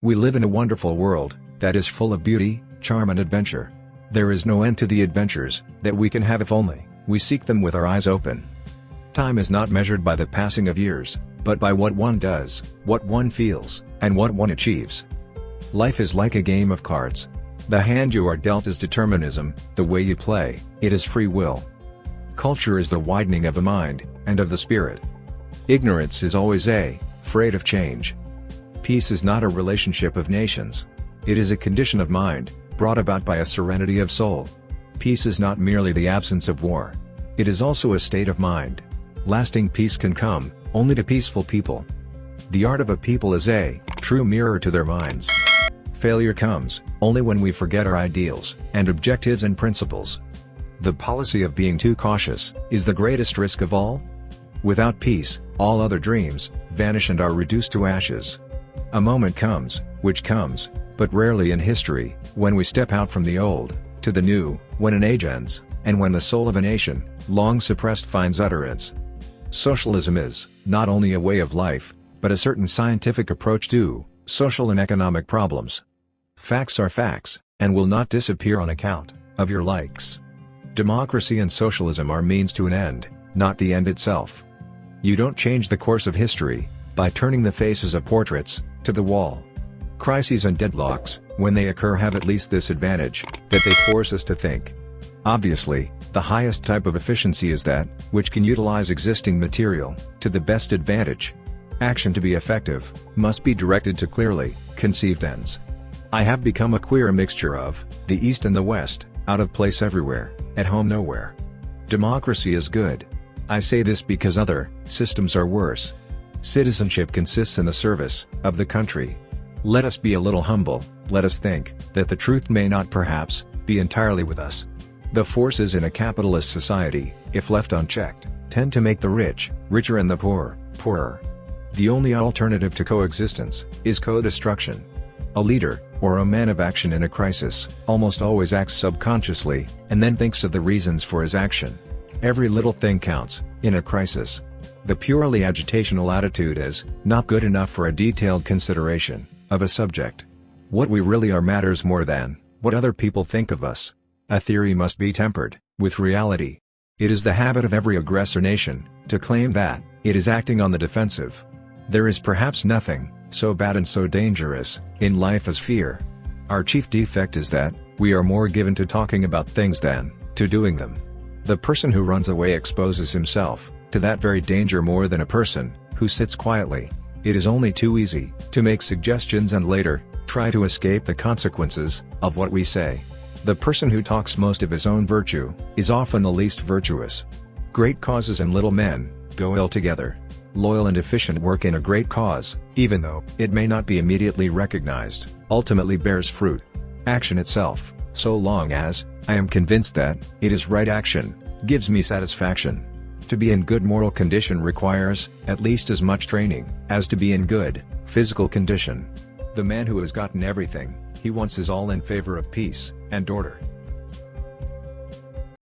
We live in a wonderful world that is full of beauty, charm and adventure. There is no end to the adventures that we can have if only we seek them with our eyes open. Time is not measured by the passing of years, but by what one does, what one feels, and what one achieves. Life is like a game of cards. The hand you are dealt is determinism, the way you play, it is free will. Culture is the widening of the mind, and of the spirit. Ignorance is always afraid of change. Peace is not a relationship of nations. It is a condition of mind, brought about by a serenity of soul. Peace is not merely the absence of war. It is also a state of mind. Lasting peace can come only to peaceful people. The art of a people is a true mirror to their minds. Failure comes only when we forget our ideals and objectives and principles. The policy of being too cautious is the greatest risk of all. Without peace, all other dreams vanish and are reduced to ashes. A moment comes, which comes, but rarely in history, when we step out from the old to the new, when an age ends, and when the soul of a nation, long suppressed, finds utterance. Socialism is not only a way of life, but a certain scientific approach to social and economic problems. Facts are facts, and will not disappear on account of your likes. Democracy and socialism are means to an end, not the end itself. You don't change the course of history by turning the faces of portraits to the wall. Crises and deadlocks, when they occur, have at least this advantage, that they force us to think. Obviously, the highest type of efficiency is that which can utilize existing material to the best advantage. Action, to be effective, must be directed to clearly conceived ends. I have become a queer mixture of the East and the West, out of place everywhere, at home nowhere. Democracy is good. I say this because other systems are worse. Citizenship consists in the service of the country. Let us be a little humble, let us think that the truth may not perhaps be entirely with us. The forces in a capitalist society, if left unchecked, tend to make the rich richer and the poor poorer. The only alternative to coexistence is co-destruction. A leader, or a man of action in a crisis, almost always acts subconsciously, and then thinks of the reasons for his action. Every little thing counts in a crisis. The purely agitational attitude is not good enough for a detailed consideration of a subject. What we really are matters more than what other people think of us. A theory must be tempered with reality. It is the habit of every aggressor nation to claim that it is acting on the defensive. There is perhaps nothing so bad and so dangerous in life as fear. Our chief defect is that we are more given to talking about things than to doing them. The person who runs away exposes himself to that very danger more than a person who sits quietly. It is only too easy to make suggestions and later try to escape the consequences of what we say. The person who talks most of his own virtue is often the least virtuous. Great causes and little men go ill together. Loyal and efficient work in a great cause, even though it may not be immediately recognized, ultimately bears fruit. Action itself, so long as I am convinced that it is right action, gives me satisfaction. To be in good moral condition requires at least as much training as to be in good physical condition. The man who has gotten everything he wants is all in favor of peace and order.